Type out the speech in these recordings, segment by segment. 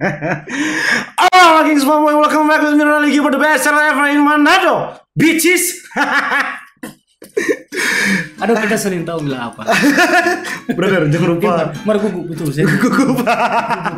Oh, lagi semua, welcome back to Mineral Ligi for the best seller ever in Manado, bitches. Aduh, kita sering tahu bilang apa. Brother, jangan lupa. Mergugup betul saya. Gugup.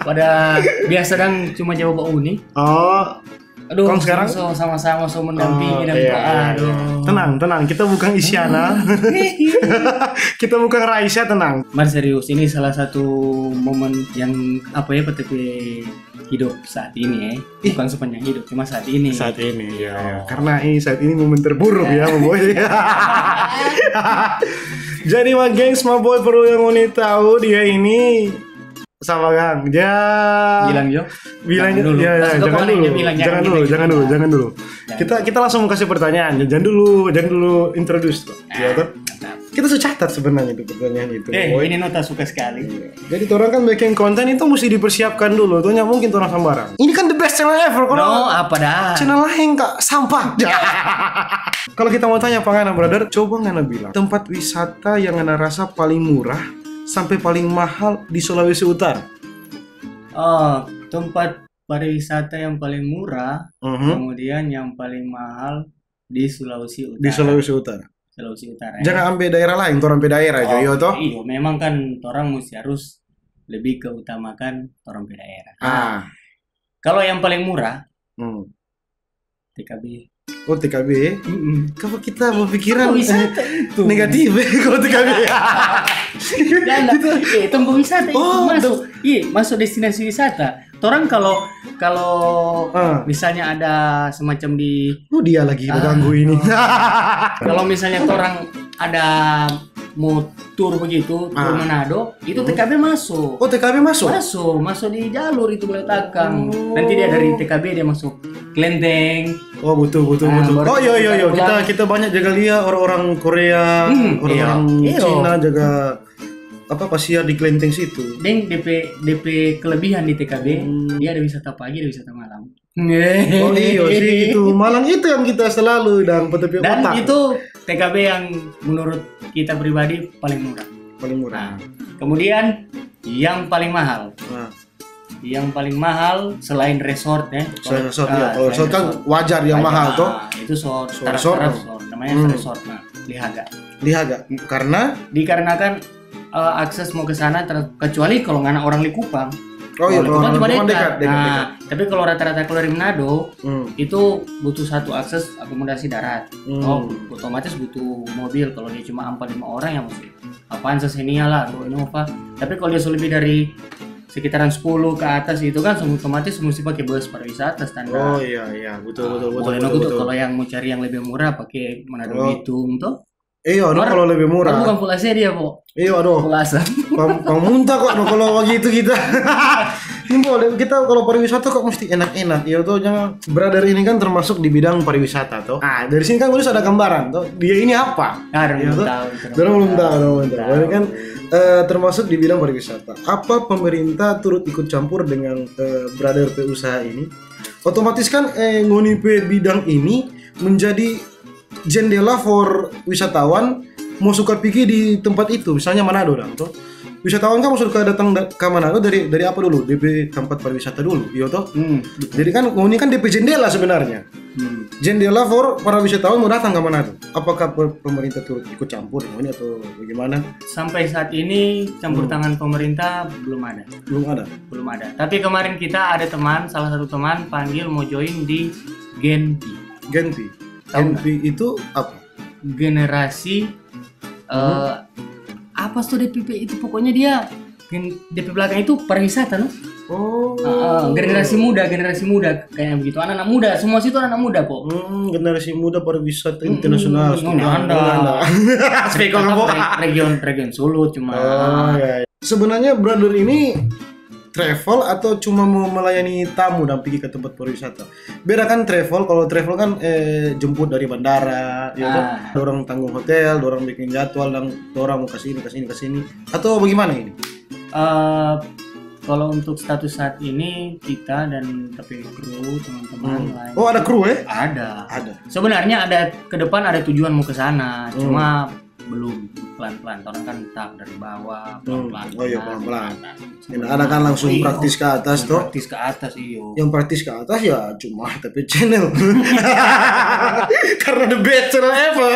Pada biasa dan cuma jawab uni. Oh, Aduh, kalau sekarang sama-sama mendampingi dan iya. aduh. Tenang, kita bukan Isyana. Kita bukan Raisya, tenang. Mari serius, ini salah satu momen yang apa ya PTP hidup saat ini ya. Bukan sepanjang hidup, cuma saat ini. Saat ini ya. Karena saat ini momen terburuk ya, boy. Jadi mah gengs, my boy, perlu yang mau tahu dia ini sama Gang. Bilang Jo. Bilang dulu. Ya, jangan dulu. Kita langsung kasih pertanyaan. Jangan dulu introduce. Ya, toh? Kita sudah catat sebenarnya itu pertanyaan itu. Ini nota suka sekali. Jadi orang kan bikin konten itu mesti dipersiapkan dulu. Tuh mungkin orang sembarang. Ini kan the best channel ever. No, apa dah? Channel lain kak sampah. Kalau kita mau tanya Ngana brother, coba Ngana bilang tempat wisata yang Ngana rasa paling murah sampai paling mahal di Sulawesi Utara. Oh, tempat pariwisata yang paling murah, kemudian yang paling mahal di Sulawesi Utara. Di Sulawesi Utara. Sulawesi Utara. Jangan ambil daerah lain, orang ambil daerah aja, iya toh? Iya, memang kan orang mesti harus lebih keutamakan orang beda daerah. Kalau yang paling murah, TKB. Oh TKB. Kalau kita mau pikiran wisata itu negatif kalau TKB. Tempat wisata itu masuk destinasi wisata. Orang kalau misalnya ada semacam di dia lagi ganggu ini. Kalau misalnya orang ada mau tur begitu, tur Manado, itu TKB masuk. Oh TKB masuk? Masuk di jalur itu boleh takang. Nanti dia dari TKB dia masuk Klenteng. Oh betul. Oh iya. Kita banyak jaga lihat orang-orang Korea, orang Cina jaga pasiar di Klenteng situ. Dan DP kelebihan di TKB, dia ada wisata pagi, ada wisata malam. Oh iya sih itu Malang itu yang kita selalu dan itu TKB yang menurut kita pribadi paling murah. Nah, kemudian yang paling mahal. Yang paling mahal selain resort ya. Selain resort ya. Kalau resort kan wajar yang mahal toh. Itu resort. Namanya resort. Lihaga. Dikarenakan akses mau ke sana kecuali kalau nggak orang Likupang. Oh iya, cuma dekat. Tapi kalau rata-rata keluar dari Manado itu butuh satu akses akomodasi darat. Otomatis butuh mobil. Kalau dia cuma 4-5 orang yang mesti apaan sesenia lah atau Innova. Tapi kalau dia lebih dari sekitaran 10 ke atas itu kan otomatis mesti pakai bus pariwisata standar. Oh iya, betul. Kalau yang mau cari yang lebih murah pakai Manado Bitung tuh. Iya, kalau lebih murah. Bukan full AC dia, Po. Iya, aduh. Full AC. Muntah kok kalau begitu kita. Ini boleh kita kalau pariwisata kok mesti enak-enak. Ya tuh jangan brother ini kan termasuk di bidang pariwisata toh. Dari sini kan udah ada gambaran toh. Dia ini apa? Belum tahu. Ini kan termasuk di bidang pariwisata. Apa pemerintah turut ikut campur dengan brother usaha ini? Otomatis kan ngoni bidang ini menjadi jendela for wisatawan mau suka pergi di tempat itu, misalnya Manado dong tuh. Wisatawan kan mau suka datang ke Manado dari apa dulu? DP tempat pariwisata dulu, iya toh? Jadi kan ini kan DP jendela sebenarnya. Jendela for para wisatawan mau datang ke Manado. Apakah pemerintah turut ikut campur ini atau bagaimana? Sampai saat ini campur tangan pemerintah belum ada. Belum ada. Tapi kemarin kita ada salah satu teman panggil mau join di Genpi. Genpi itu apa? Generasi apa tuh DPP itu pokoknya dia DP belakang itu pariwisata no? Generasi muda kayak begitu, anak-anak muda semua situ anak muda kok. Generasi muda pariwisata internasional. Region Sulut cuma. Iya. Sebenarnya brother ini travel atau cuma mau melayani tamu dan pergi ke tempat pariwisata? Beda kan travel, kalau travel kan jemput dari bandara, ya orang tanggung hotel, orang bikin jadwal dan orang mau kesini. Atau bagaimana ini? Kalau untuk status saat ini kita dan tapi kru teman-teman lain. Ada kru Ada. Sebenarnya ada ke depan ada tujuan mau ke sana, cuma belum, pelan-pelan. Orang kan tahap dari bawah, pelan-pelan. Oh iya, pelan-pelan. Yang ada kan langsung praktis ke atas toh. Praktis ke atas iyo. Yang praktis ke atas ya cuma tapi channel. Karena the best channel ever.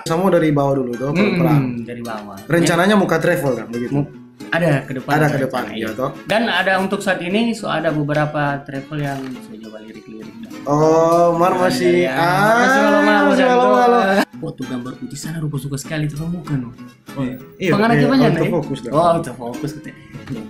Sama dari bawah dulu toh, pelan-pelan. Dari bawah. Rencananya mau ke travel kan begitu. Ada ke depan. Ada ke depan iya toh. Dan ada untuk saat ini ada beberapa travel yang saya coba lirik-lirik. Oh, Mar masih masih malu. Oh, tuh gambar putih sana rupa suka sekali tuh muka no. Oh, iya. Penganaknya banyak nih. Fokus dah. Oh, fokus kita.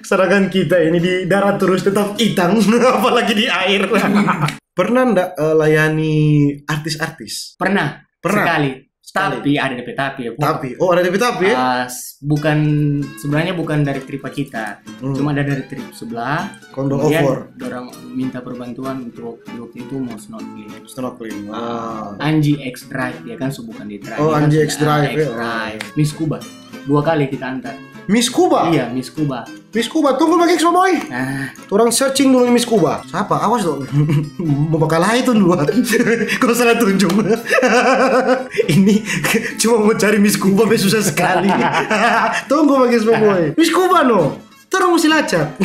Sedangkan kita ini di darat terus tetap hitam, apalagi di air. Pernah ndak layani artis-artis? Pernah. Sekali. Tapi ada DP tapi ya. Tapi, ada DP tapi ya? Bukan, sebenarnya bukan dari trip kita. Cuma ada dari trip sebelah. Condol over. Orang minta perbantuan untuk waktu itu mau snorkeling. Snorkeling. Wow. Anji X Drive ya kan, bukan di Drive. Oh, Anji X Drive ya. Miss Kuba. 2 kali kita antar. Miss Kuba? Iya, Miss Kuba. Miss Kuba, tunggu pakai Expo Boy. Nah, orang searching dulu Miss Kuba. Siapa? Awas dong. Mau bakal itu dua. Kalau salah tunjuk. Ini cuma mau cari Miss Kuba, susah sekali. Tunggu pakai Expo Boy. Miss Kuba no. Terus mesti lacak.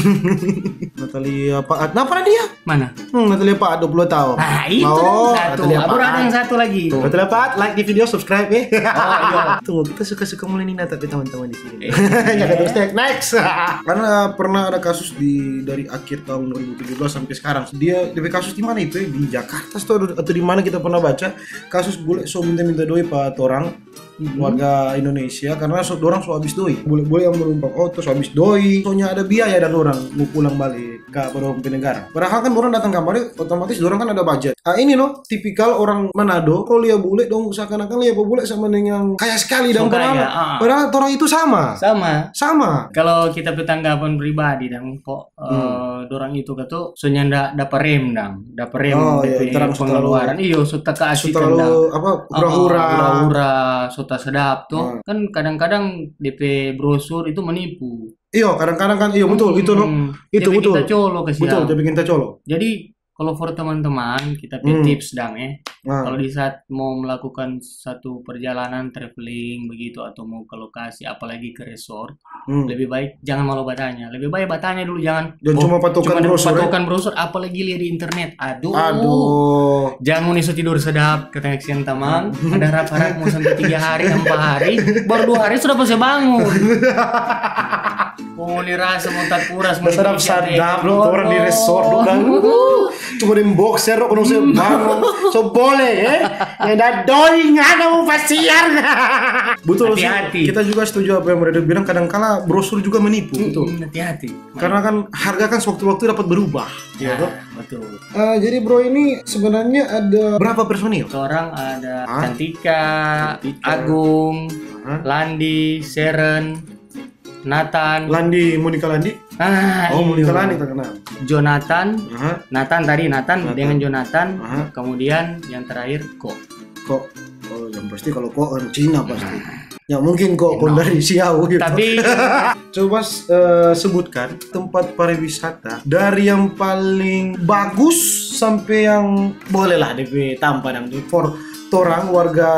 Natalia Paat. Nah, pernah dia? mana? Natalia Paat 20 tahun. Nah, itu satu. Baru ada yang satu lagi. Tuh, Natalia Paat, like di video, subscribe ya. Oh iya. Tunggu, kita suka-suka mulai Nina tapi teman-teman di sini. Jangan terus next. Karena pernah ada kasus dari akhir tahun 2017 sampai sekarang. Dia kasus di mana itu? Di Jakarta atau di mana kita pernah baca kasus boleh minta doi pak orang warga Indonesia karena orang habis doi. Boleh yang menumpang terus habis doi. Soalnya ada biaya dan orang mau pulang balik ke orang negara. Padahal kan orang datang kamar otomatis orang kan ada budget. Ini loh tipikal orang Manado kalau lihat bule dong seakan-akan lihat bule sama dengan kaya sekali dan padahal orang itu sama. Kalau kita bertanggapan pribadi dan kok orang itu kata soalnya ndak rem terang pengeluaran suka keasikan terlalu hura-hura suka sedap tuh kan kadang-kadang DP brosur itu menipu. Iya, kadang-kadang kan betul itu loh. Itu betul. Kita colo betul, jadi kita colo. Jadi kalau for teman-teman kita tips dang ya. Kalau di saat mau melakukan satu perjalanan traveling begitu atau mau ke lokasi apalagi ke resort, lebih baik jangan malu batanya. Lebih baik batanya dulu jangan cuma patokan brosur apalagi lihat di internet. Aduh. Jangan iso tidur sedap ketengah siang tamang, ada harap-harap mau sampai 3 hari 4 hari, baru 2 hari sudah bisa bangun. Oh, ini rasa mau tak kuras sadap lo orang di resort dan cuma di boxer kok saya bangun so boleh ya yang dah doi ngana mau pasiar. Betul sih, kita juga setuju apa yang mereka bilang kadang-kala brosur juga menipu. Betul, hati-hati karena kan harga kan sewaktu-waktu dapat berubah ya toh. Betul. Jadi bro ini sebenarnya ada berapa personil? Seorang ada Cantika, Agung, Landi, Seren, Nathan. Monica Landi? Monica Landi terkenal. Jonathan. Nathan dengan Jonathan. Kemudian yang terakhir Ko. Oh, yang pasti kalau Ko orang Cina pasti. Ya mungkin Ko dari Siau gitu. Tapi coba sebutkan tempat pariwisata dari yang paling bagus sampai yang bolehlah DP tanpa dan for orang warga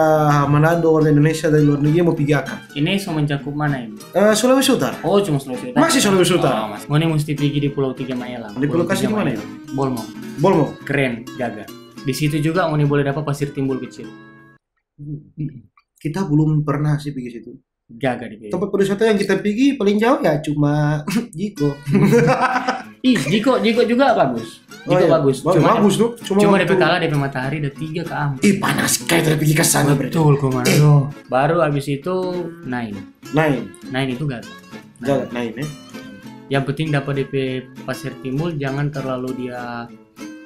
Manado, warga Indonesia dari luar negeri mau pergi akan. Ini mencakup mana ini? Sulawesi Utara. Oh, cuma Sulawesi Utara. Masih Sulawesi Utara. Ini mesti pergi di Pulau Tiga Maelang. Di lokasi di mana ya? Bolmo. Keren, gagah. Di situ juga Oni boleh dapat pasir timbul kecil. Kita belum pernah sih pergi situ. Gagah di tempat pariwisata yang kita pergi paling jauh ya cuma Jiko. Jiko juga bagus. Bagus. Bagus tuh. Cuma DP kalah DP Matahari ada 3 ke Ampel. Panas kayak tadi pergi ke sana. Betul kok. Baru abis itu Nine itu gagah. Nine ya. Yang penting dapat DP pasir timbul, jangan terlalu dia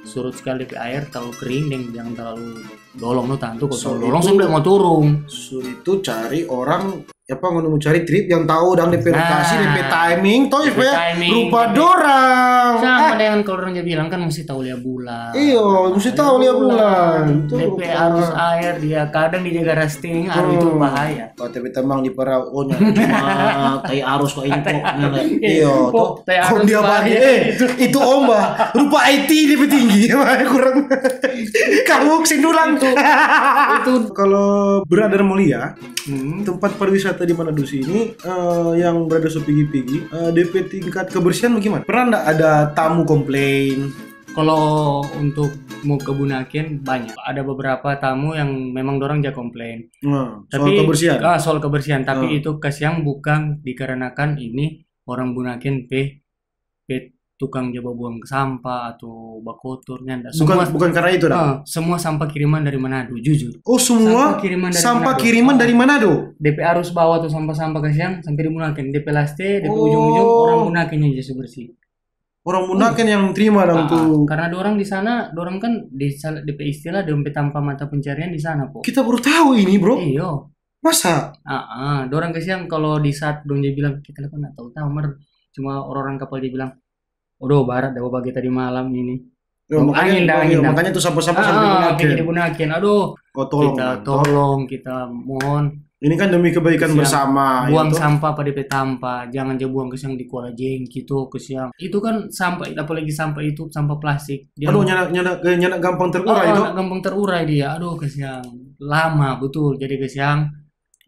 surut sekali DP air, terlalu kering dan jangan terlalu dolong tantu kok. Dolong sudah mau turun. Itu cari orang mau cari trip yang tahu dan DP lokasi, DP timing, toh supaya rupa dorang. Sama dengan kalau orang bilang kan mesti tahu lihat bulan. Iya, mesti tahu lihat bulan. DP arus air dia kadang di jaga rasting itu bahaya. Oh, tapi temang di perahunya cuma kayak arus kok ini kok. Iya, tuh. Kok dia bagi itu Omba. Rupa IT lebih tinggi. Kurang. Kamu sindulang tuh. Itu kalau Brother Mulia, tempat pariwisata di Manado sini yang berada so pigi-pigi, DP tingkat kebersihan bagaimana? Pernah enggak ada tamu komplain? Kalau untuk mau ke Bunaken banyak. Ada beberapa tamu yang memang dorang jaga komplain. Soal kebersihan. Soal kebersihan, tapi itu kasihan bukan dikarenakan ini orang Bunaken tukang jaga buang sampah atau bakotornya. Bukan karena itu dah. Semua sampah kiriman dari Manado, jujur. Oh, semua sampah kiriman dari Manado. DP arus bawah tuh sampah-sampah kasihan sampai di Bunaken. DP laste, DP ujung-ujung orang Bunaken yang jadi bersih. Orang Bunaken yang terima dong tuh. Karena dorang di sana, dorang kan di DP istilah dompet tanpa mata pencarian di sana, po. Kita baru tahu ini, bro. Iya. Masa? Dorang kasihan kalau di saat dong dia bilang kita kan nggak tahu mer. Cuma orang-orang kapal dia bilang, "Udah barat dah bagi tadi malam ini." Angin dah. Makanya tuh sampah-sampah sampai di Bunaken. Aduh. Tolong kita mohon. Ini kan demi kebaikan bersama. Buang sampah pada DP tanpa, jangan dia buang kesiang di Kuala Jeng gitu kesiang. Itu kan sampah, apalagi sampah itu sampah plastik. Aduh, nyana gampang terurai itu. Gampang terurai dia. Aduh kesiang. Lama betul. Jadi kesiang.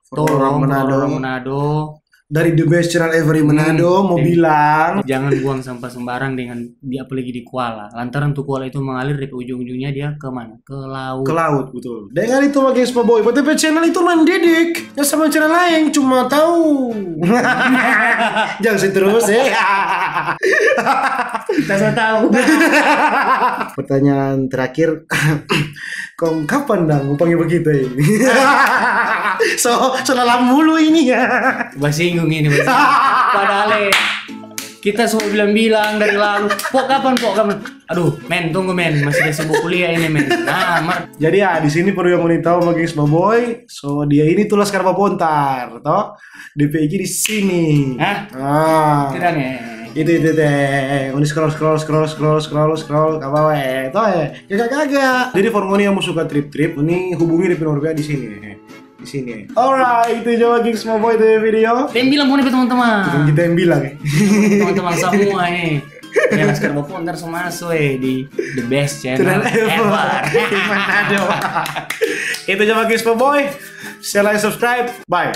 Tolong orang Manado. Dari The Best Channel Every Manado mau bilang jangan buang sampah sembarang dengan dia apalagi di Kuala. Lantaran tuh Kuala itu mengalir dari ujung-ujungnya dia ke mana? Ke laut. Ke laut, betul. Dengan itu pakai Expo Boy. PTP Channel itu mendidik. Ya sama channel lain cuma tahu. Jangan terus Kita tahu. Pertanyaan terakhir. Kapan dong panggil begitu ini? So lalam mulu ini ya. Basinggung ini. Padahal kita semua bilang dari lalu. Kapan? Aduh, men, tunggu men, masih ada sibuk kuliah ini men. Jadi ya di sini perlu yang mau tahu bagi Expo Boy. So dia ini tulas karpa pontar, toh? DPG di sini. Tidak nih. Itu teh ini scroll ke bawah toh kagak jadi formoni yang mau suka trip ini hubungi DP nomor di sini alright itu coba Geeks Expo Boy itu video yang bilang mau nih teman-teman bukan kita yang bilang teman-teman semua ya Laskar Bapontar semua di The Best Channel ever itu coba Geeks Expo Boy share like subscribe bye.